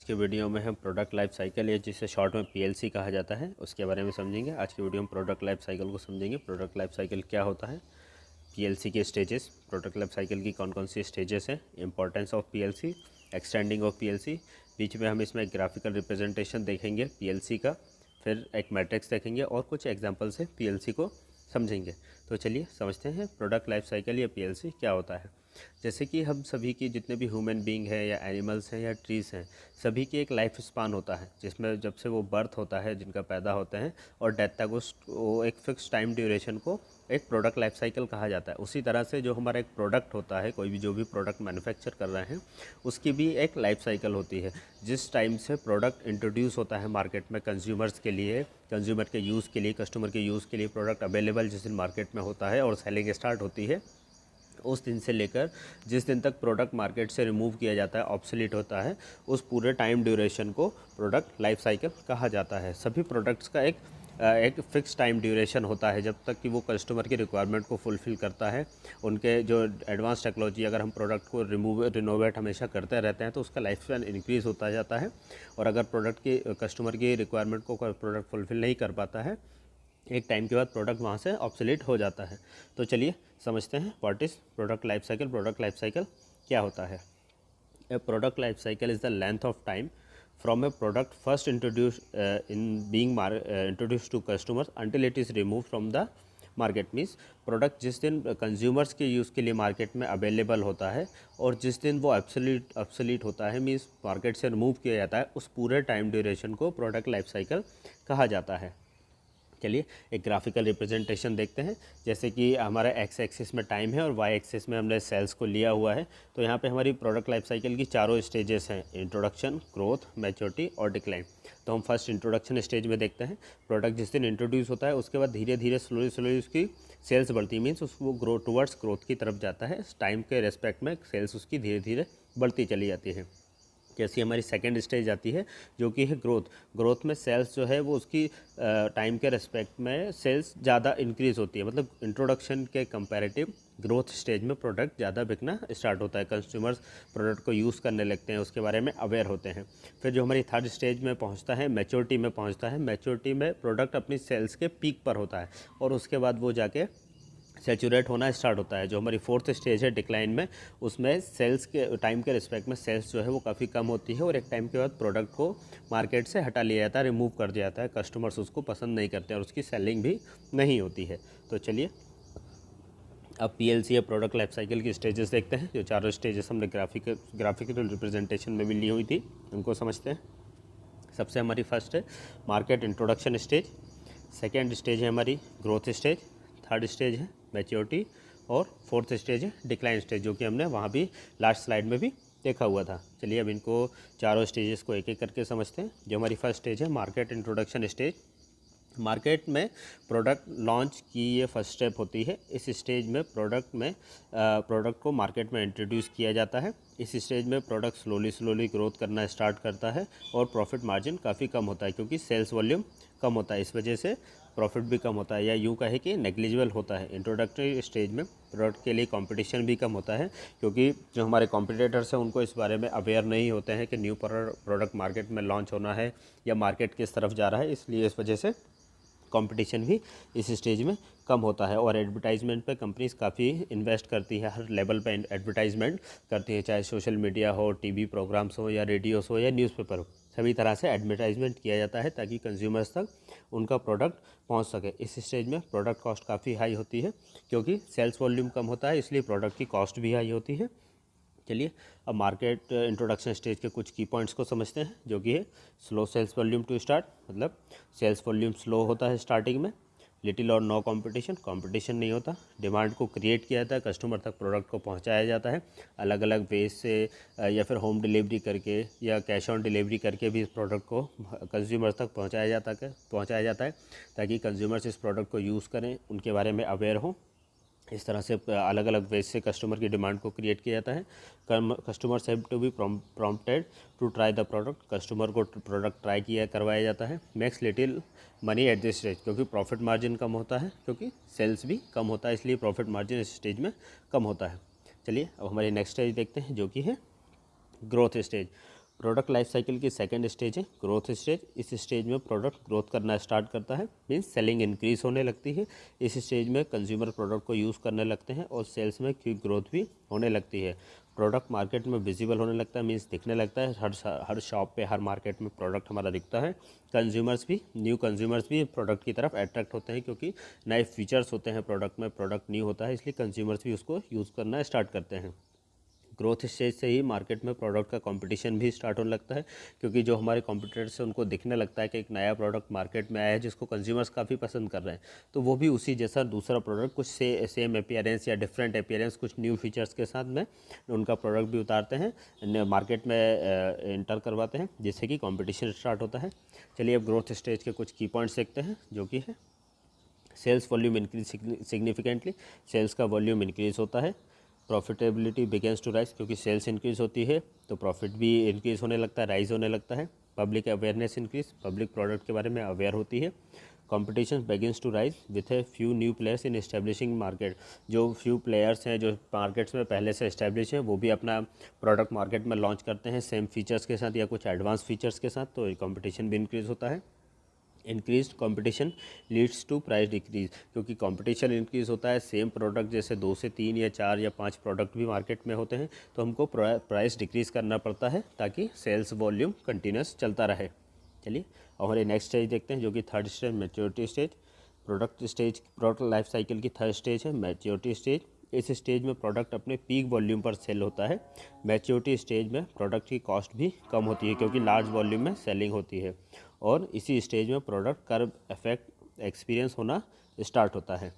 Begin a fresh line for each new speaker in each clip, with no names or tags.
के वीडियो में हम प्रोडक्ट लाइफ साइकिल या जिसे शॉर्ट में पीएलसी कहा जाता है उसके बारे में समझेंगे। आज की वीडियो में प्रोडक्ट लाइफ साइकिल को समझेंगे। प्रोडक्ट लाइफ साइकिल क्या होता है, पीएलसी के स्टेजेस, प्रोडक्ट लाइफ साइकिल की कौन कौन सी स्टेजेस हैं, importance of PLC, extending of PLC. बीच में हम इसमें ग्राफिकल रिप्रेजेंटेशन देखेंगे पीएलसी का, फिर एक मैट्रिक्स देखेंगे और कुछ एग्जाम्पल से पीएलसी को समझेंगे। तो चलिए समझते हैं प्रोडक्ट लाइफ साइकिल या पीएलसी क्या होता है। जैसे कि हम सभी की जितने भी ह्यूमन बीइंग हैं या एनिमल्स हैं या ट्रीज़ हैं, सभी की एक लाइफ स्पान होता है जिसमें जब से वो बर्थ होता है, जिनका पैदा होते हैं और डेथ तक वो एक फ़िक्स टाइम ड्यूरेशन को एक प्रोडक्ट लाइफ साइकिल कहा जाता है। उसी तरह से जो हमारा एक प्रोडक्ट होता है, कोई भी जो भी प्रोडक्ट मैन्युफैक्चर कर रहे हैं उसकी भी एक लाइफ साइकिल होती है। जिस टाइम से प्रोडक्ट इंट्रोड्यूस होता है मार्केट में कंज्यूमर्स के लिए, कंज्यूमर के यूज़ के लिए, कस्टमर के यूज़ के लिए, प्रोडक्ट अवेलेबल जिस दिन मार्केट में होता है और सेलिंग स्टार्ट होती है, उस दिन से लेकर जिस दिन तक प्रोडक्ट मार्केट से रिमूव किया जाता है, ऑब्सोलीट होता है, उस पूरे टाइम ड्यूरेशन को प्रोडक्ट लाइफ साइकिल कहा जाता है। सभी प्रोडक्ट्स का एक फ़िक्स टाइम ड्यूरेशन होता है जब तक कि वो कस्टमर की रिक्वायरमेंट को फुलफ़िल करता है। उनके जो एडवांस टेक्नोलॉजी, अगर हम प्रोडक्ट को रिनोवेट हमेशा करते रहते हैं तो उसका लाइफ स्पैन इंक्रीज़ होता जाता है। और अगर प्रोडक्ट की कस्टमर की रिक्वायरमेंट को प्रोडक्ट फुलफ़िल नहीं कर पाता है, एक टाइम के बाद प्रोडक्ट वहाँ से ऑब्सोलीट हो जाता है। तो चलिए समझते हैं what is product life cycle. Product life cycle क्या होता है? A product life cycle is the length of time from a product first introduce in being introduce to customers until it is remove from the market. Means product जिस दिन consumers के use के लिए market में available होता है और जिस दिन वो ऑब्सोलीट होता है, मीन्स मार्केट से रिमूव किया जाता है, उस पूरे टाइम ड्यूरेशन को प्रोडक्ट लाइफ साइकिल कहा जाता है। चलिए एक ग्राफिकल रिप्रेजेंटेशन देखते हैं। जैसे कि हमारा एक्स एक्सिस में टाइम है और वाई एक्सिस में हमने सेल्स को लिया हुआ है। तो यहाँ पे हमारी प्रोडक्ट लाइफ साइकिल की चारों स्टेजेस हैं, इंट्रोडक्शन, ग्रोथ, मैच्योरिटी और डिक्लाइन। तो हम फर्स्ट इंट्रोडक्शन स्टेज में देखते हैं। प्रोडक्ट जिस दिन इंट्रोड्यूस होता है उसके बाद धीरे धीरे स्लोली उसकी सेल्स बढ़ती, मीन्स उसको ग्रो टुवर्ड्स ग्रोथ की तरफ जाता है। टाइम के रेस्पेक्ट में सेल्स उसकी धीरे धीरे बढ़ती चली जाती है। जैसी हमारी सेकेंड स्टेज आती है जो कि है ग्रोथ। ग्रोथ में सेल्स जो है वो उसकी टाइम के रेस्पेक्ट में सेल्स ज़्यादा इंक्रीज़ होती है। मतलब इंट्रोडक्शन के कंपैरेटिव ग्रोथ स्टेज में प्रोडक्ट ज़्यादा बिकना स्टार्ट होता है, कंज्यूमर्स प्रोडक्ट को यूज़ करने लगते हैं, उसके बारे में अवेयर होते हैं। फिर जो हमारी थर्ड स्टेज में पहुंचता है, मैच्योरिटी में पहुंचता है। मैच्योरिटी में प्रोडक्ट अपनी सेल्स के पीक पर होता है और उसके बाद वो जाके सैचुरेट होना स्टार्ट होता है। जो हमारी फोर्थ स्टेज है डिक्लाइन में, उसमें सेल्स के टाइम के रिस्पेक्ट में सेल्स जो है वो काफ़ी कम होती है और एक टाइम के बाद प्रोडक्ट को मार्केट से हटा लिया जाता है, रिमूव कर दिया जाता है। कस्टमर्स उसको पसंद नहीं करते और उसकी सेलिंग भी नहीं होती है। तो चलिए अब पीएलसी या प्रोडक्ट लाइफ साइकिल की स्टेजेस देखते हैं। जो चारों स्टेजेस हमने ग्राफिकल रिप्रेजेंटेशन में भी ली हुई थी, उनको समझते हैं। सबसे हमारी फर्स्ट है market introduction stage, second stage है हमारी ग्रोथ स्टेज, थर्ड स्टेज है मैच्योरिटी और फोर्थ स्टेज है डिक्लाइन स्टेज, जो कि हमने वहाँ भी लास्ट स्लाइड में भी देखा हुआ था। चलिए अब इनको चारों स्टेजेस को एक एक करके समझते हैं। जो हमारी फर्स्ट स्टेज है मार्केट इंट्रोडक्शन स्टेज, मार्केट में प्रोडक्ट लॉन्च की ये फर्स्ट स्टेप होती है। इस स्टेज में प्रोडक्ट को मार्केट में इंट्रोड्यूस किया जाता है। इस स्टेज में प्रोडक्ट स्लोली ग्रोथ करना स्टार्ट करता है और प्रॉफिट मार्जिन काफ़ी कम होता है क्योंकि सेल्स वॉल्यूम कम होता है, इस वजह से प्रॉफिट भी कम होता है, या यूँ कहे कि नेग्लिजिबल होता है। इंट्रोडक्टरी स्टेज में प्रोडक्ट के लिए कंपटीशन भी कम होता है क्योंकि जो हमारे कॉम्पिटिटर्स हैं उनको इस बारे में अवेयर नहीं होते हैं कि न्यू प्रोडक्ट मार्केट में लॉन्च होना है या मार्केट किस तरफ जा रहा है, इसलिए इस वजह से कंपटीशन भी इस स्टेज में कम होता है। और एडवर्टाइजमेंट पे कंपनीज काफ़ी इन्वेस्ट करती है, हर लेवल पे एडवर्टाइजमेंट करती है, चाहे सोशल मीडिया हो, टीवी प्रोग्राम्स हो या रेडियोस हो या न्यूज़पेपर हो, सभी तरह से एडवर्टाइजमेंट किया जाता है ताकि कंज्यूमर्स तक उनका प्रोडक्ट पहुंच सके। इस स्टेज में प्रोडक्ट कॉस्ट काफ़ी हाई होती है क्योंकि सेल्स वॉल्यूम कम होता है, इसलिए प्रोडक्ट की कॉस्ट भी हाई होती है। चलिए अब मार्केट इंट्रोडक्शन स्टेज के कुछ की पॉइंट्स को समझते हैं, जो कि है slow sales volume to start, मतलब सेल्स वॉल्यूम स्लो होता है स्टार्टिंग में। लिटिल और नो कंपटीशन नहीं होता। डिमांड को क्रिएट किया जाता है, कस्टमर तक प्रोडक्ट को पहुंचाया जाता है अलग अलग वेज से, या फिर होम डिलीवरी करके या कैश ऑन डिलीवरी करके भी इस प्रोडक्ट को कंज्यूमर तक पहुंचाया जाता है ताकि कंज्यूमर्स इस प्रोडक्ट को यूज़ करें, उनके बारे में अवेयर हों। इस तरह से अलग अलग वेज से कस्टमर की डिमांड को क्रिएट किया जाता है। Customers have to be prompted to try the product, customer को प्रोडक्ट ट्राई करवाया जाता है। Makes little money at this stage, क्योंकि प्रॉफिट मार्जिन कम होता है, क्योंकि सेल्स भी कम होता है, इसलिए प्रॉफिट मार्जिन इस स्टेज में कम होता है। चलिए अब हमारी नेक्स्ट स्टेज देखते हैं, जो कि है growth stage. Product life cycle की सेकंड स्टेज है ग्रोथ स्टेज। इस स्टेज में प्रोडक्ट ग्रोथ करना स्टार्ट करता है, मीन्स सेलिंग इंक्रीज होने लगती है। इस स्टेज में कंज्यूमर प्रोडक्ट को यूज़ करने लगते हैं और सेल्स में क्विक ग्रोथ भी होने लगती है। प्रोडक्ट मार्केट में विजिबल होने लगता है, मीन्स दिखने लगता है, हर शॉप पे, हर मार्केट में प्रोडक्ट हमारा दिखता है। न्यू कंज्यूमर्स भी प्रोडक्ट की तरफ अट्रैक्ट होते हैं, क्योंकि नए फीचर्स होते हैं प्रोडक्ट में, प्रोडक्ट न्यू होता है, इसलिए कंज्यूमर्स भी उसको यूज़ करना स्टार्ट करते हैं। ग्रोथ स्टेज से ही मार्केट में प्रोडक्ट का कंपटीशन भी स्टार्ट होने लगता है, क्योंकि जो हमारे कॉम्पिटिटर्स हैं उनको दिखने लगता है कि एक नया प्रोडक्ट मार्केट में आया है जिसको कंज्यूमर्स काफ़ी पसंद कर रहे हैं, तो वो भी उसी जैसा दूसरा प्रोडक्ट कुछ सेम अपीयरेंस या डिफरेंट अपीयरेंस कुछ न्यू फीचर्स के साथ में उनका प्रोडक्ट भी उतारते हैं, मार्केट में एंटर करवाते हैं, जिससे कि कॉम्पिटिशन स्टार्ट होता है। चलिए अब ग्रोथ स्टेज के कुछ की पॉइंट्स देखते हैं, जो कि है sales volume increase significantly, sales का वॉल्यूम इंक्रीज होता है। प्रॉफिटेबिलिटी बिगेंस टू राइज, क्योंकि सेल्स इंक्रीज होती है तो प्रॉफिट भी इंक्रीज होने लगता है, राइज होने लगता है। Public awareness increase, public product के बारे में अवेयर होती है। Competition begins to rise with a few new players in establishing market, जो फ्यू प्लेयर्स हैं जो मार्केट्स में पहले से एस्टेब्लिश हैं वो भी अपना प्रोडक्ट मार्केट में लॉन्च करते हैं सेम फीचर्स के साथ या कुछ एडवांस फीचर्स के साथ, तो कंपटीशन भी इंक्रीज होता है। Increase competition leads to price decrease, क्योंकि कंपटीशन इंक्रीज होता है, सेम प्रोडक्ट जैसे 2 से 3 या 4 या 5 प्रोडक्ट भी मार्केट में होते हैं, तो हमको प्राइस डिक्रीज करना पड़ता है ताकि सेल्स वॉल्यूम कंटिन्यूस चलता रहे। चलिए हमारे नेक्स्ट स्टेज देखते हैं, जो कि third stage maturity stage. Product life cycle की थर्ड स्टेज है मैच्योरिटी स्टेज। इस स्टेज में प्रोडक्ट अपने पीक वॉल्यूम पर सेल होता है। मैच्योरिटी स्टेज में प्रोडक्ट की कॉस्ट भी कम होती है, क्योंकि लार्ज वॉल्यूम में सेलिंग होती है, और इसी स्टेज में प्रोडक्ट कर्व इफेक्ट एक्सपीरियंस होना स्टार्ट होता है।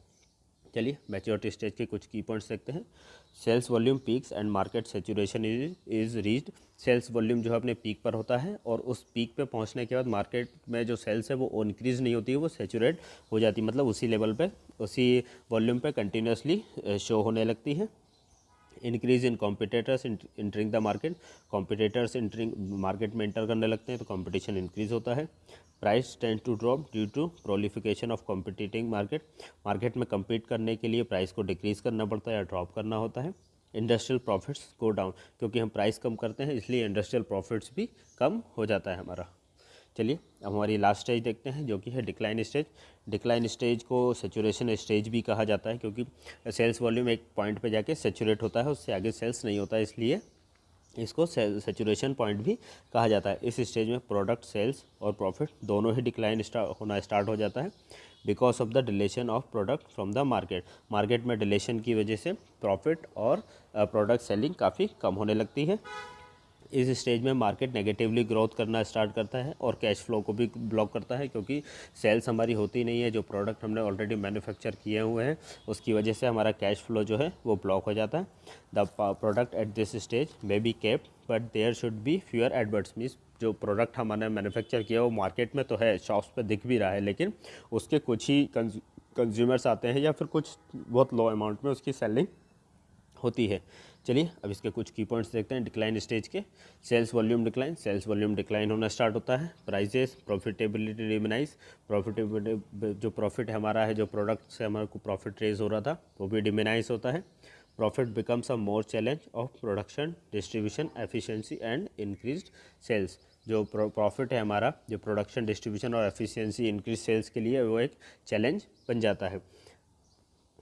चलिए मैच्योरिटी स्टेज के कुछ की पॉइंट्स देखते हैं। Sales volume peaks and market saturation is reached, sales volume जो है अपने पीक पर होता है, और उस पीक पे पहुंचने के बाद मार्केट में जो सेल्स है वो इंक्रीज़ नहीं होती है, वो सेचुरेट हो जाती है, मतलब उसी लेवल पे, उसी वॉल्यूम पे कंटिन्यूसली शो होने लगती है। Increase in competitors entering the market, competitors entering market में इंटर करने लगते हैं तो कंपटीशन इंक्रीज होता है। Price tend to drop due to proliferation of competing market, market में compete करने के लिए प्राइस को डिक्रीज़ करना पड़ता है या ड्रॉप करना होता है। इंडस्ट्रियल प्रॉफिट्स गो डाउन, क्योंकि हम प्राइस कम करते हैं इसलिए इंडस्ट्रियल प्रॉफिट्स भी कम हो जाता है हमारा। चलिए अब हमारी लास्ट स्टेज देखते हैं, जो कि है डिक्लाइन स्टेज। डिक्लाइन स्टेज को सेचुरेशन स्टेज भी कहा जाता है, क्योंकि सेल्स वॉल्यूम एक पॉइंट पे जाके सेचुरेट होता है, उससे आगे सेल्स नहीं होता है, इसलिए इसको सेचुरेशन पॉइंट भी कहा जाता है। इस स्टेज में प्रोडक्ट सेल्स और प्रॉफिट दोनों ही डिक्लाइन होना स्टार्ट हो जाता है, because of the deletion of product from the market, market में डिलेशन की वजह से प्रॉफिट और प्रोडक्ट सेलिंग काफ़ी कम होने लगती है। इस स्टेज में मार्केट नेगेटिवली ग्रोथ करना स्टार्ट करता है और कैश फ्लो को भी ब्लॉक करता है, क्योंकि सेल्स हमारी होती नहीं है, जो प्रोडक्ट हमने ऑलरेडी मैन्युफैक्चर किए हुए हैं उसकी वजह से हमारा कैश फ्लो जो है वो ब्लॉक हो जाता है। The product at this stage may be kept but there should be fewer adverts, means जो प्रोडक्ट हमारे मैन्युफैक्चर किया वो मार्केट में तो है, शॉप्स पर दिख भी रहा है, लेकिन उसके कुछ ही कंज्यूमर्स आते हैं या फिर कुछ बहुत लो अमाउंट में उसकी सेलिंग होती है। चलिए अब इसके कुछ की पॉइंट्स देखते हैं डिक्लाइन स्टेज के। Sales volume decline, sales volume decline होना स्टार्ट होता है। प्राइजेस प्रॉफिटेबिलिटी डिमिनाइज, जो प्रॉफिट हमारा है, जो प्रोडक्ट से हमारे को प्रॉफिट रेज हो रहा था वो भी डिमिनाइज होता है। Profit becomes a more challenge of production distribution efficiency and increased sales, जो प्रॉफिट है हमारा, जो प्रोडक्शन डिस्ट्रीब्यूशन और एफिशिएंसी इंक्रीज सेल्स के लिए वो एक चैलेंज बन जाता है।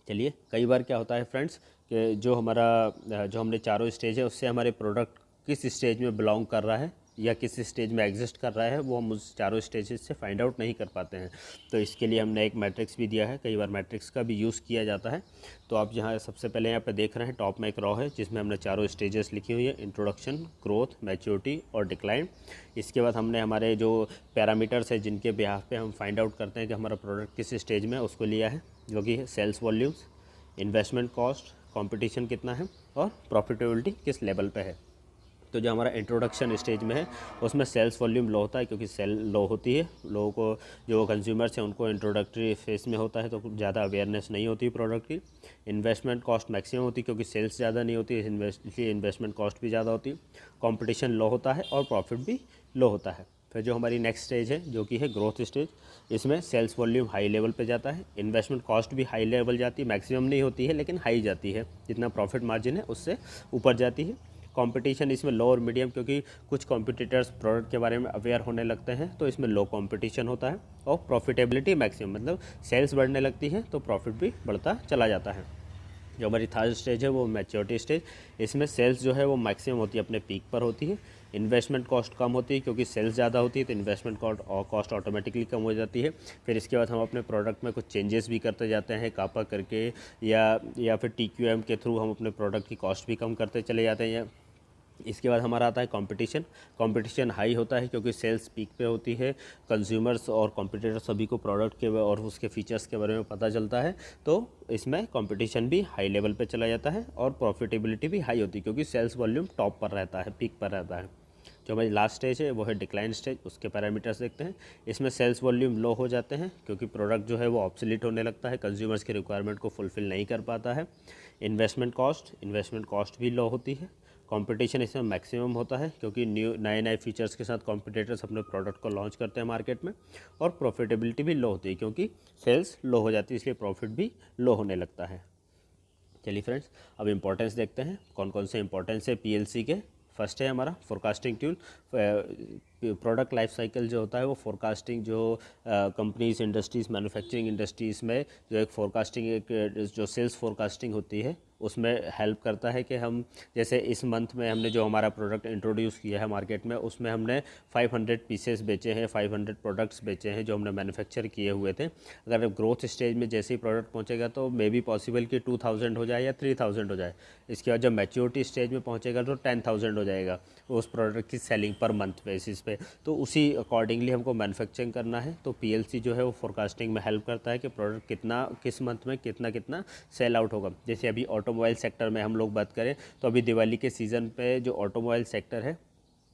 चलिए कई बार क्या होता है फ्रेंड्स कि जो हमने चारों स्टेज है उससे हमारे प्रोडक्ट किस स्टेज में बिलोंग कर रहा है या किस स्टेज में एग्जिस्ट कर रहा है वो हम उस चारों स्टेजेस से फाइंड आउट नहीं कर पाते हैं, तो इसके लिए हमने एक मैट्रिक्स भी दिया है, कई बार मैट्रिक्स का भी यूज़ किया जाता है। तो आप यहाँ सबसे पहले यहाँ पे देख रहे हैं टॉप में एक रॉ है जिसमें हमने चारों स्टेजेस लिखी हुई है, इंट्रोडक्शन, ग्रोथ, मैच्योरिटी और डिक्लाइन। इसके बाद हमने हमारे जो पैरामीटर्स है जिनके बिहाफ पे हम फाइंड आउट करते हैं कि हमारा प्रोडक्ट किस स्टेज में, उसको लिया है, जो कि है sales volumes, investment cost, competition कितना है और प्रॉफिटेबिलिटी किस लेवल पे है। तो जो हमारा इंट्रोडक्शन स्टेज में है उसमें सेल्स वॉल्यूम लो होता है, क्योंकि सेल लो होती है, लोगों को जो कंज्यूमर्स हैं उनको इंट्रोडक्टरी फेज में होता है तो ज़्यादा अवेयरनेस नहीं होती प्रोडक्ट की। इन्वेस्टमेंट कॉस्ट मैक्सिमम होती है क्योंकि सेल्स ज़्यादा नहीं होती है, इसलिए इन्वेस्टमेंट कॉस्ट भी ज़्यादा होती है। कॉम्पिटिशन लो होता है और प्रॉफिट भी लो होता है। फिर जो हमारी नेक्स्ट स्टेज है जो कि है ग्रोथ स्टेज, इसमें सेल्स वॉल्यूम हाई लेवल पे जाता है, इन्वेस्टमेंट कॉस्ट भी हाई लेवल जाती है, मैक्सिमम नहीं होती है लेकिन हाई जाती है, जितना प्रॉफिट मार्जिन है उससे ऊपर जाती है। कंपटीशन इसमें लो और मीडियम, क्योंकि कुछ कॉम्पिटिटर्स प्रोडक्ट के बारे में अवेयर होने लगते हैं तो इसमें लो कंपटीशन होता है। और प्रॉफिटेबिलिटी मैक्सिमम, मतलब सेल्स बढ़ने लगती है तो प्रॉफिट भी बढ़ता चला जाता है। जो हमारी थर्ड स्टेज है वो मैच्योरिटी स्टेज, इसमें सेल्स जो है वो मैक्सिमम होती है, अपने पीक पर होती है। इन्वेस्टमेंट कॉस्ट कम होती है, क्योंकि सेल्स ज़्यादा होती है तो इन्वेस्टमेंट कॉस्ट ऑटोमेटिकली कम हो जाती है। फिर इसके बाद हम अपने प्रोडक्ट में कुछ चेंजेस भी करते जाते हैं कापा करके, या फिर TQM के थ्रू हम अपने प्रोडक्ट की कॉस्ट भी कम करते चले जाते हैं। इसके बाद हमारा आता है कंपटीशन हाई होता है, क्योंकि सेल्स पीक पे होती है, कंज्यूमर्स और कॉम्पिटिटर सभी को प्रोडक्ट के और उसके फीचर्स के बारे में पता चलता है, तो इसमें कंपटीशन भी हाई लेवल पे चला जाता है और प्रॉफिटेबिलिटी भी हाई होती है, क्योंकि सेल्स वॉल्यूम टॉप पर रहता है, पीक पर रहता है। जो हमारी लास्ट स्टेज है वो है डिक्लाइन स्टेज, उसके पैरामीटर्स देखते हैं। इसमें सेल्स वॉल्यूम लो हो जाते हैं, क्योंकि प्रोडक्ट जो है वो ऑब्सोलीट होने लगता है, कंज्यूमर्स की रिक्वायरमेंट को फुलफिल नहीं कर पाता है। इन्वेस्टमेंट कॉस्ट भी लो होती है। कंपटीशन इसमें मैक्सिमम होता है, क्योंकि नए फीचर्स के साथ कॉम्पिटिटर्स अपने प्रोडक्ट को लॉन्च करते हैं मार्केट में। और प्रॉफिटेबिलिटी भी लो होती है, क्योंकि सेल्स लो हो जाती है, इसलिए प्रॉफिट भी लो होने लगता है। चलिए फ्रेंड्स, अब इम्पोर्टेंस देखते हैं कौन कौन से इम्पोर्टेंस है PLC के। फर्स्ट है हमारा forecasting tool. Product life cycle जो होता है वो फोरकास्टिंग, जो कंपनीज, इंडस्ट्रीज़, मैन्युफैक्चरिंग इंडस्ट्रीज़ में जो एक फोरकास्टिंग, एक जो सेल्स फोरकास्टिंग होती है उसमें हेल्प करता है कि हम, जैसे इस मंथ में हमने जो हमारा प्रोडक्ट इंट्रोड्यूस किया है मार्केट में, उसमें हमने 500 पीसेस बेचे हैं, 500 प्रोडक्ट्स बेचे हैं जो हमने मैन्युफैक्चर किए हुए थे। अगर ग्रोथ स्टेज में जैसे ही प्रोडक्ट पहुंचेगा तो मे बी पॉसिबल कि 2000 हो जाए या 3000 हो जाए। इसके बाद जब मैच्योरिटी स्टेज में पहुंचेगा तो 10,000 हो जाएगा उस प्रोडक्ट की सेलिंग पर मंथ बेसिस पे। तो उसी अकॉर्डिंगली हमको मैन्युफैक्चरिंग करना है। तो PLC जो है वो फोरकास्टिंग में हेल्प करता है कि प्रोडक्ट कितना, किस मंथ में कितना सेल आउट होगा। जैसे अभी ऑटोमोबाइल सेक्टर में हम लोग बात करें तो अभी दिवाली के सीज़न पे जो ऑटोमोबाइल सेक्टर है,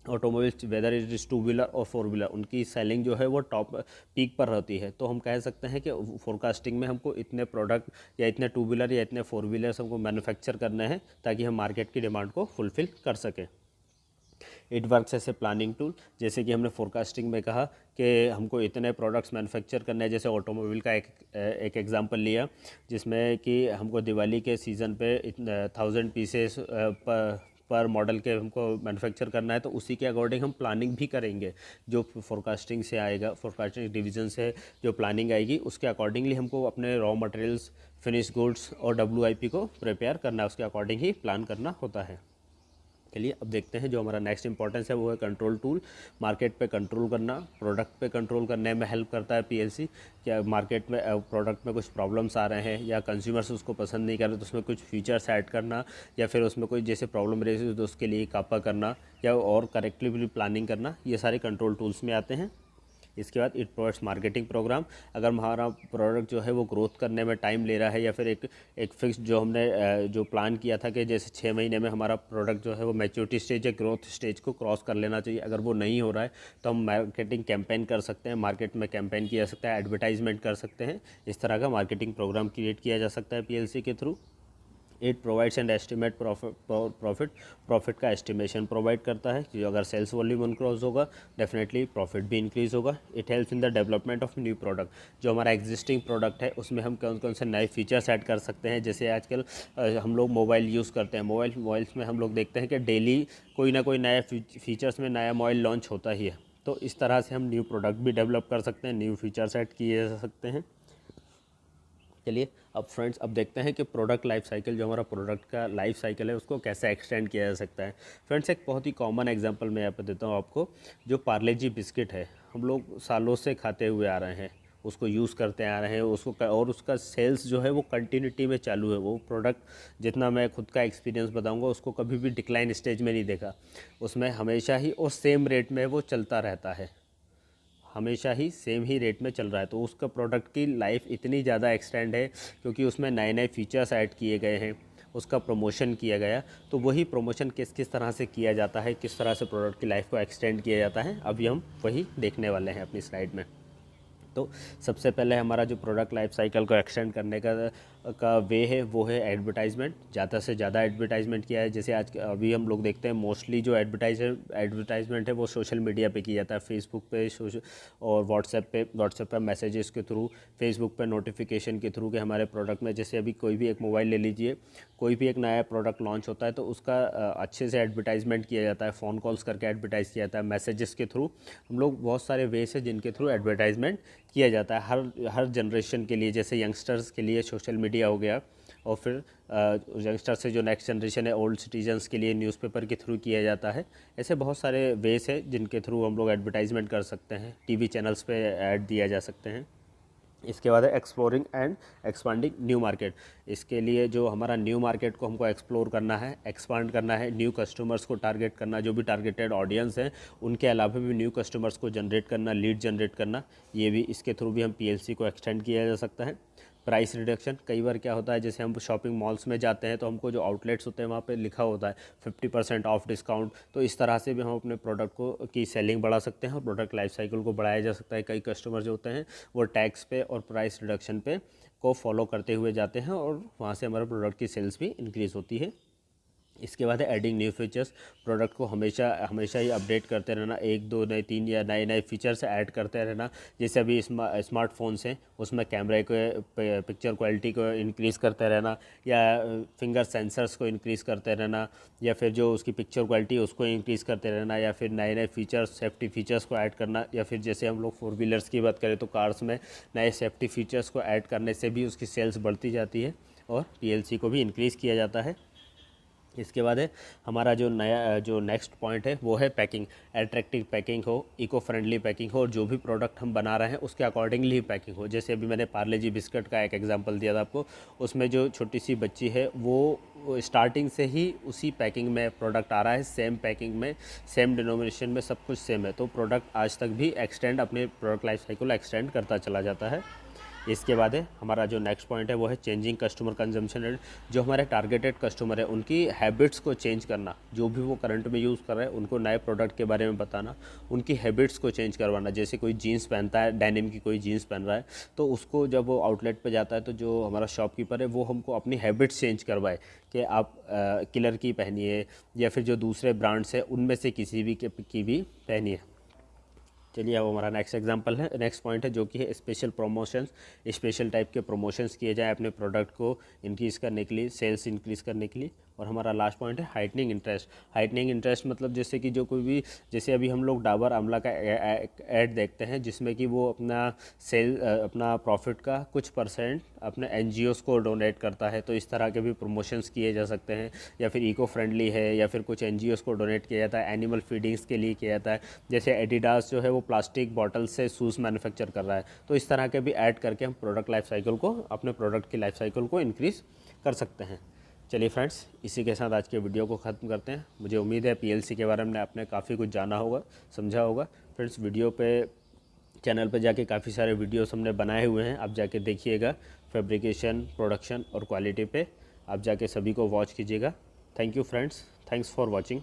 automobiles whether it is 2 wheeler और 4 व्हीलर, उनकी सेलिंग जो है वो टॉप पीक पर रहती है। तो हम कह सकते हैं कि फोरकास्टिंग में हमको इतने प्रोडक्ट या इतने 2 व्हीलर या इतने 4 व्हीलर्स हमको मैन्युफैक्चर करने हैं, ताकि हम मार्केट की डिमांड को फुलफ़िल कर सकें। It works as a planning tool. जैसे कि हमने फोरकास्टिंग में कहा कि हमको इतने प्रोडक्ट्स मैन्युफैक्चर करने हैं, जैसे ऑटोमोबाइल का एक एग्जांपल लिया, जिसमें कि हमको दिवाली के सीज़न पे 1000 पीसेस पर मॉडल के हमको मैन्युफैक्चर करना है, तो उसी के अकॉर्डिंग हम प्लानिंग भी करेंगे। जो फोरकास्टिंग से आएगा, फोरकास्टिंग डिवीज़न से जो प्लानिंग आएगी, उसके अकॉर्डिंगली हमको अपने रॉ मटेरियल्स, फिनिश गुड्स और WIP को प्रिपेयर करना है, उसके अकॉर्डिंग ही प्लान करना होता है। चलिए अब देखते हैं जो हमारा नेक्स्ट इंपॉर्टेंस है वो है कंट्रोल टूल। मार्केट पे कंट्रोल करना, प्रोडक्ट पे कंट्रोल करने में हेल्प करता है PLC। क्या मार्केट में प्रोडक्ट में कुछ प्रॉब्लम्स आ रहे हैं या कंज्यूमर्स उसको पसंद नहीं कर रहे, तो उसमें कुछ फीचर्स ऐड करना, या फिर उसमें कोई जैसे प्रॉब्लम रही तो उसके लिए कापा करना या और करेक्टली प्लानिंग करना, ये सारे कंट्रोल टूल्स में आते हैं। इसके बाद इट प्रोवाइड्स मार्केटिंग प्रोग्राम। अगर हमारा प्रोडक्ट जो है वो ग्रोथ करने में टाइम ले रहा है, या फिर एक फिक्स जो हमने जो प्लान किया था कि जैसे 6 महीने में हमारा प्रोडक्ट जो है वो मैच्योरिटी स्टेज या ग्रोथ स्टेज को क्रॉस कर लेना चाहिए, अगर वो नहीं हो रहा है तो हम मार्केटिंग कैंपेन कर सकते हैं, मार्केट में कैंपेन किया जा सकता है, एडवर्टाइजमेंट कर सकते हैं। इस तरह का मार्केटिंग प्रोग्राम क्रिएट किया जा सकता है PLC के through. It provides and estimate profit का एस्टिमेशन प्रोवाइड करता है कि अगर सेल्स वॉल्यूम इनक्रीज होगा डेफिनेटली प्रॉफिट भी इंक्रीज़ होगा। It helps in the development of new product. जो हमारा एग्जिस्टिंग प्रोडक्ट है उसमें हम कौन कौन से नए फीचर्स ऐड कर सकते हैं। जैसे आजकल हम लोग मोबाइल यूज़ करते हैं, मोबाइल्स में हम लोग देखते हैं कि डेली कोई ना कोई नया फीचर्स में नया मोबाइल लॉन्च होता ही है। तो इस तरह से हम न्यू प्रोडक्ट भी डेवलप कर सकते हैं, न्यू फीचर्स ऐड किए जा सकते हैं। चलिए अब फ्रेंड्स, अब देखते हैं कि प्रोडक्ट लाइफ साइकिल, जो हमारा प्रोडक्ट का लाइफ साइकिल है उसको कैसे एक्सटेंड किया जा सकता है। फ्रेंड्स, एक बहुत ही कॉमन एग्जांपल मैं यहाँ पे देता हूँ आपको। जो पार्ले जी बिस्किट है, हम लोग सालों से खाते हुए आ रहे हैं, उसको यूज़ करते आ रहे हैं, उसको और उसका सेल्स जो है वो कंटिन्यूटी में चालू है। वो प्रोडक्ट जितना मैं खुद का एक्सपीरियंस बताऊँगा, उसको कभी भी डिक्लाइन स्टेज में नहीं देखा। उसमें हमेशा ही और सेम रेट में वो चलता रहता है, हमेशा ही सेम ही रेट में चल रहा है। तो उसका प्रोडक्ट की लाइफ इतनी ज़्यादा एक्सटेंड है क्योंकि उसमें नए नए फीचर्स ऐड किए गए हैं, उसका प्रमोशन किया गया। तो वही प्रमोशन किस तरह से किया जाता है, किस तरह से प्रोडक्ट की लाइफ को एक्सटेंड किया जाता है, अभी हम वही देखने वाले हैं अपनी स्लाइड में। तो सबसे पहले हमारा जो प्रोडक्ट लाइफ साइकिल को एक्सटेंड करने का का वे है वो है एडवर्टाइजमेंट। ज़्यादा से ज़्यादा एडवर्टाइजमेंट किया है। जैसे आज अभी हम लोग देखते हैं मोस्टली जो एडवर्टाइजमेंट है वो सोशल मीडिया पे किया जाता है, फेसबुक पे और व्हाट्सएप पे मैसेजेस के थ्रू, फेसबुक पे नोटिफिकेशन के थ्रू कि हमारे प्रोडक्ट में, जैसे अभी कोई भी एक मोबाइल ले लीजिए, कोई भी एक नया प्रोडक्ट लॉन्च होता है तो उसका अच्छे से एडवर्टाइजमेंट किया जाता है, फ़ोन कॉल्स करके एडवर्टाइज़ किया जाता है, मैसेजेस के थ्रू। हम लोग बहुत सारे वेज है जिनके थ्रू एडवर्टाइजमेंट किया जाता है हर जनरेशन के लिए। जैसे यंगस्टर्स के लिए सोशल मीडिया हो गया, और फिर यंगस्टर से जो नेक्स्ट जनरेशन है ओल्ड सिटीजन्स के लिए न्यूज़पेपर के थ्रू किया जाता है। ऐसे बहुत सारे वेज है जिनके थ्रू हम लोग एडवर्टाइजमेंट कर सकते हैं, टीवी चैनल्स पे ऐड दिया जा सकते हैं। इसके बाद है exploring and expanding new market. इसके लिए जो हमारा न्यू मार्केट को हमको एक्सप्लोर करना है, एक्सपांड करना है, न्यू कस्टमर्स को टारगेट करना, जो भी टारगेटेड ऑडियंस है उनके अलावा भी न्यू कस्टमर्स को जनरेट करना, लीड जनरेट करना, ये भी इसके थ्रू भी हम PLC को एक्सटेंड किया जा सकता है। प्राइस रिडक्शन, कई बार क्या होता है जैसे हम शॉपिंग मॉल्स में जाते हैं तो हमको जो आउटलेट्स होते हैं वहाँ पे लिखा होता है 50% ऑफ डिस्काउंट, तो इस तरह से भी हम अपने प्रोडक्ट को की सेलिंग बढ़ा सकते हैं और प्रोडक्ट लाइफ साइकिल को बढ़ाया जा सकता है। कई कस्टमर जो होते हैं वो टैक्स पे और प्राइस रिडक्शन पे को फॉलो करते हुए जाते हैं और वहाँ से हमारे प्रोडक्ट की सेल्स भी इंक्रीज़ होती है। इसके बाद है एडिंग न्यू फीचर्स। प्रोडक्ट को हमेशा ही अपडेट करते रहना, 1 2 नए 3 या नए फीचर्स ऐड करते रहना। जैसे अभी स्मार्टफोन्स हैं उसमें कैमरे को, पिक्चर क्वालिटी को इंक्रीज़ करते रहना, या फिंगर सेंसर्स को इंक्रीज़ करते रहना, या फिर जो उसकी पिक्चर क्वालिटी है उसको इंक्रीज़ करते रहना, या फिर नए फीचर्स, सेफ्टी फीचर्स को ऐड करना, या फिर जैसे हम लोग 4 व्हीलर्स की बात करें तो कार्स में नए सेफ्टी फीचर्स को ऐड करने से भी उसकी सेल्स बढ़ती जाती है और PLC को भी इंक्रीज़ किया जाता है। इसके बाद है हमारा जो नेक्स्ट पॉइंट है वो है पैकिंग। एट्रैक्टिव पैकिंग हो, इको फ्रेंडली पैकिंग हो, और जो भी प्रोडक्ट हम बना रहे हैं उसके अकॉर्डिंगली ही पैकिंग हो। जैसे अभी मैंने पार्ले जी बिस्किट का एक एग्जांपल दिया था आपको, उसमें जो छोटी सी बच्ची है वो स्टार्टिंग से ही उसी पैकिंग में प्रोडक्ट आ रहा है, सेम पैकिंग में, सेम डिनोमिनेशन में, सब कुछ सेम है, तो प्रोडक्ट आज तक भी अपने प्रोडक्ट लाइफ साइकिल एक्सटेंड करता चला जाता है। इसके बाद है हमारा जो नेक्स्ट पॉइंट है वो है चेंजिंग कस्टमर कंजम्पशन रेट। जो हमारे टारगेटेड कस्टमर है उनकी हैबिट्स को चेंज करना, जो भी वो करंट में यूज़ कर रहे हैं उनको नए प्रोडक्ट के बारे में बताना, उनकी हैबिट्स को चेंज करवाना। जैसे कोई जीन्स पहनता है, डेनिम की कोई जीन्स पहन रहा है, तो उसको जब वो आउटलेट पे जाता है तो जो हमारा शॉपकीपर है वो हमको अपनी हैबिट्स चेंज करवाए कि आप किलर की पहनिए या फिर जो दूसरे ब्रांड्स हैं उनमें से किसी भी की भी पहनिए। चलिए अब हमारा नेक्स्ट पॉइंट है जो कि है स्पेशल प्रमोशंस। स्पेशल टाइप के प्रमोशंस किए जाए अपने प्रोडक्ट को इंक्रीज़ करने के लिए, सेल्स इंक्रीज़ करने के लिए। और हमारा लास्ट पॉइंट है हाइटनिंग इंटरेस्ट। हाइटनिंग इंटरेस्ट मतलब जैसे कि जो कोई भी, जैसे अभी हम लोग डाबर आंवला का ऐड देखते हैं जिसमें कि वो अपना प्रॉफिट का कुछ परसेंट अपने NGOs को डोनेट करता है, तो इस तरह के भी प्रमोशंस किए जा सकते हैं। या फिर इको फ्रेंडली है या फिर कुछ NGOs को डोनेट किया जाता है, एनिमल फीडिंग्स के लिए किया जाता है। जैसे एडिडास जो है वो प्लास्टिक बॉटल से शूज़ मैन्युफैक्चर कर रहा है, तो इस तरह के भी ऐड करके हम प्रोडक्ट लाइफ साइकिल को, अपने प्रोडक्ट की लाइफ साइकिल को इंक्रीज़ कर सकते हैं। चलिए फ्रेंड्स, इसी के साथ आज के वीडियो को ख़त्म करते हैं। मुझे उम्मीद है PLC के बारे में आपने काफ़ी कुछ जाना होगा, समझा होगा। फ्रेंड्स, वीडियो पे चैनल पे जाके काफ़ी सारे वीडियोस हमने बनाए हुए हैं, आप जाके देखिएगा। फैब्रिकेशन, प्रोडक्शन और क्वालिटी पे आप जाके सभी को वॉच कीजिएगा। Thank you friends, thanks for watching.